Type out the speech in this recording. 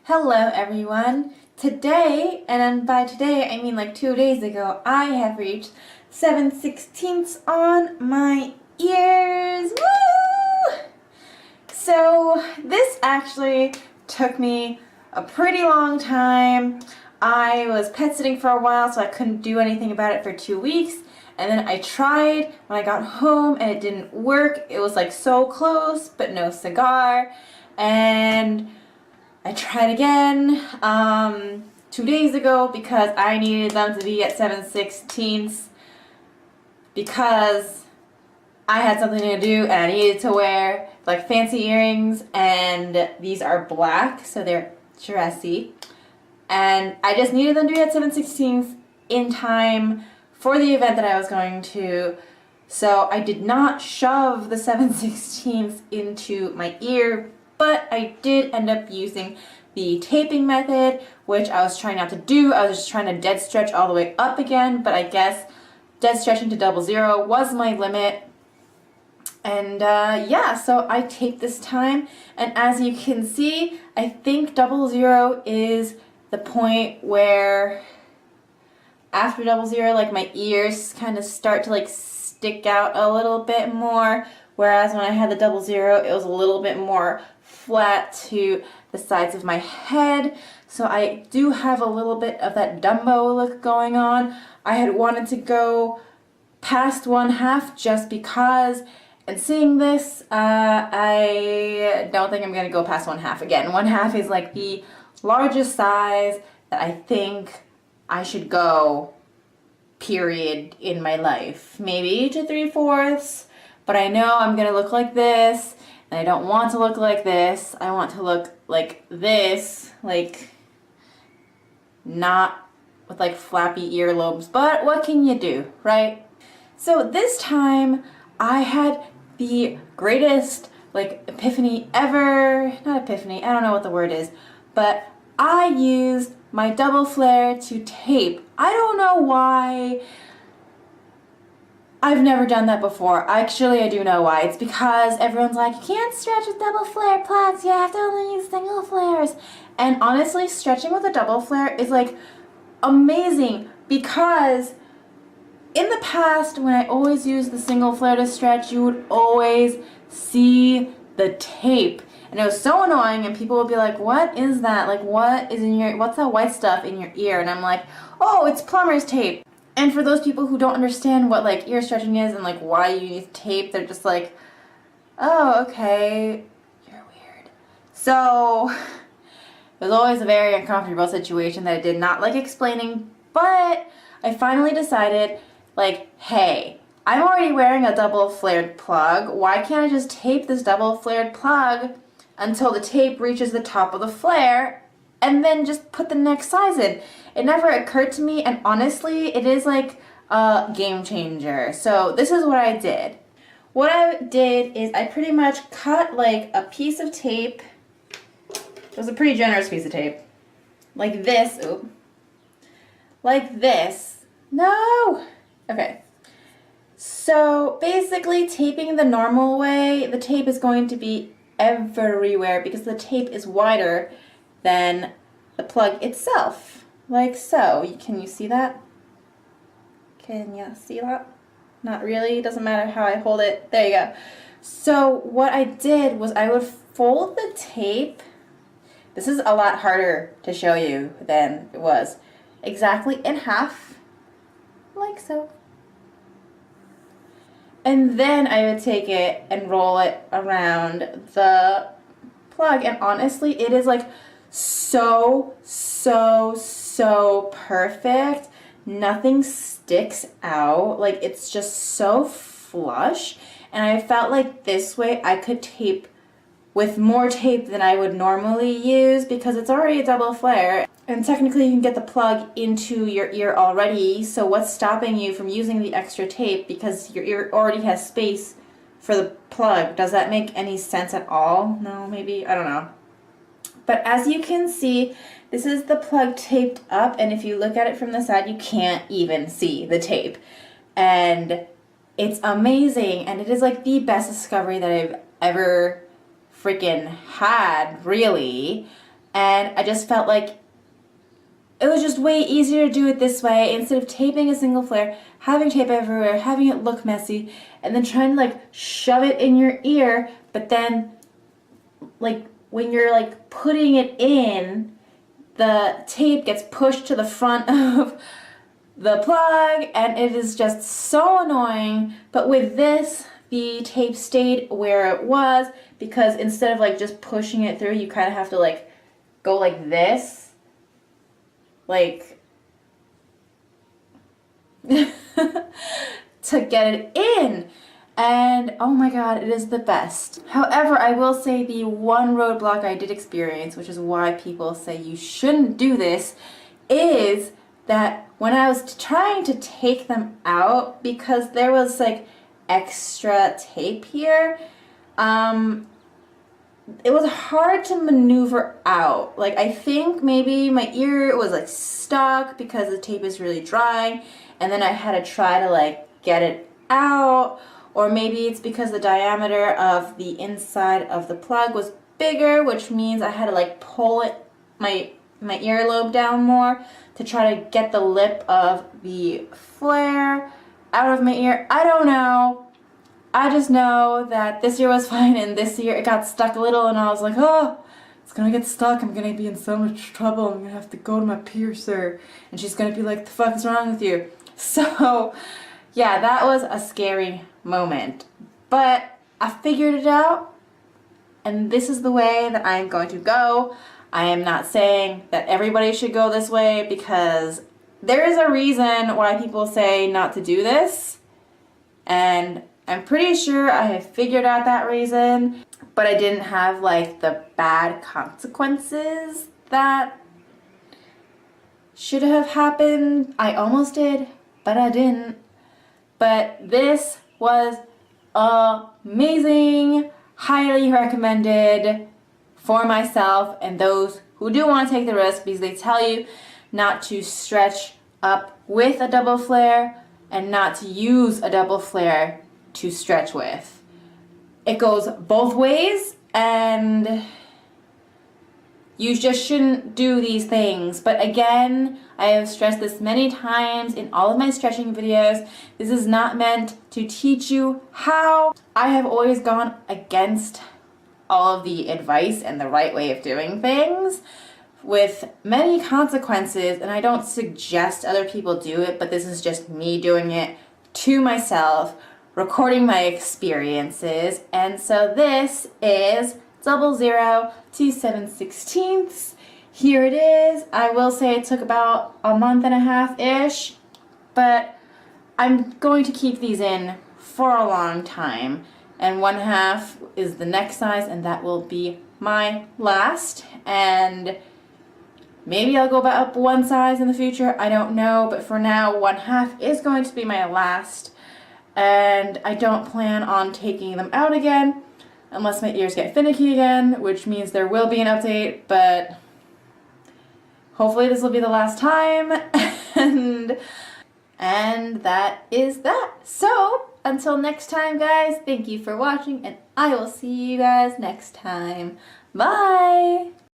Hello everyone! Today, and by today I mean like 2 days ago, I have reached 7/16 on my ears! Woo! So this actually took me a pretty long time. I was pet sitting for a while, so I couldn't do anything about it for 2 weeks. And then I tried when I got home and it didn't work. It was like so close, but no cigar. And I tried again 2 days ago because I needed them to be at 7/16 because I had something to do and I needed to wear like fancy earrings, and these are black, so they're dressy. And I just needed them to be at 7/16 in time for the event that I was going to. So I did not shove the 7/16 into my ear, but I did end up using the taping method, which I was trying not to do. I was just trying to dead stretch all the way up again, but I guess dead stretching to 00 was my limit. And yeah, so I taped this time, and as you can see, I think 00 is the point where after 00, like my ears kind of start to like stick out a little bit more, whereas when I had the 00, it was a little bit more flat to the sides of my head. So I do have a little bit of that Dumbo look going on. I had wanted to go past 1/2 just because, and seeing this, I don't think I'm going to go past 1/2 again. 1/2 is like the largest size that I think I should go, period, in my life. Maybe to 3/4, but I know I'm going to look like this, and I don't want to look like this. I want to look like this, like not with like flappy earlobes, but what can you do, right? So this time I had the greatest like epiphany ever. Not epiphany, I don't know what the word is, but I used my double flare to tape. I don't know why. I've never done that before. Actually, I do know why. It's because everyone's like, you can't stretch with double flare plugs, you have to only use single flares. And honestly, stretching with a double flare is like amazing, because in the past, when I always used the single flare to stretch, you would always see the tape. And it was so annoying, and people would be like, what is that? Like, what is in your, what's that white stuff in your ear? And I'm like, oh, it's plumber's tape. And for those people who don't understand what like ear stretching is and like why you need tape, they're just like, oh, okay, you're weird. So it was always a very uncomfortable situation that I did not like explaining, but I finally decided, like, hey, I'm already wearing a double flared plug. Why can't I just tape this double flared plug until the tape reaches the top of the flare and then just put the next size in? It never occurred to me, and honestly, it is like a game changer. So this is what I did. What I did is I pretty much cut like a piece of tape. It was a pretty generous piece of tape. Like this. Oop. Like this. No! Okay. So basically, taping the normal way, the tape is going to be everywhere because the tape is wider than the plug itself. Like so. Can you see that? Can you see that? Not really. It doesn't matter how I hold it. There you go. So what I did was I would fold the tape. This is a lot harder to show you than it was. Exactly in half. Like so. And then I would take it and roll it around the plug. And honestly, it is like so perfect. Nothing sticks out. Like, it's just so flush. And I felt like this way I could tape with more tape than I would normally use because it's already a double flare. And technically you can get the plug into your ear already, so what's stopping you from using the extra tape because your ear already has space for the plug? Does that make any sense at all? No, maybe? I don't know. But as you can see, this is the plug taped up, and if you look at it from the side, you can't even see the tape. And it's amazing, and it is like the best discovery that I've ever freaking had, really. And I just felt like it was just way easier to do it this way instead of taping a single flare, having tape everywhere, having it look messy, and then trying to like shove it in your ear, but then like when you're like putting it in, the tape gets pushed to the front of the plug and it is just so annoying. But with this, the tape stayed where it was because instead of like just pushing it through, you kind of have to like go like this. Like to get it in, and oh my god, it is the best. However, I will say the one roadblock I did experience, which is why people say you shouldn't do this, is that when I was trying to take them out, because there was like extra tape here, it was hard to maneuver out. Like I think maybe my ear was like stuck because the tape is really dry, and then I had to try to like get it out, or maybe it's because the diameter of the inside of the plug was bigger, which means I had to like pull it, my earlobe down more to try to get the lip of the flare out of my ear. I don't know. I just know that this year was fine and this year it got stuck a little and I was like, oh, it's gonna get stuck. I'm gonna be in so much trouble. I'm gonna have to go to my piercer and she's gonna be like, the fuck is wrong with you? So yeah, that was a scary moment. But I figured it out and this is the way that I'm going to go. I am not saying that everybody should go this way because there is a reason why people say not to do this, and I'm pretty sure I have figured out that reason, but I didn't have like the bad consequences that should have happened. I almost did, but I didn't. But this was amazing, highly recommended for myself and those who do want to take the risk, because they tell you not to stretch up with a double flare and not to use a double flare to stretch with. It goes both ways and you just shouldn't do these things. But again, I have stressed this many times in all of my stretching videos. This is not meant to teach you how. I have always gone against all of the advice and the right way of doing things with many consequences, and I don't suggest other people do it, but this is just me doing it to myself, recording my experiences. And so this is 00 to 7/16. Here it is. I will say it took about a month and a half-ish, but I'm going to keep these in for a long time. And 1/2 is the next size, and that will be my last. And maybe I'll go up one size in the future, I don't know, but for now 1/2 is going to be my last. And I don't plan on taking them out again unless my ears get finicky again, which means there will be an update, but hopefully this will be the last time. and that is that. So until next time, guys, thank you for watching and I will see you guys next time. Bye!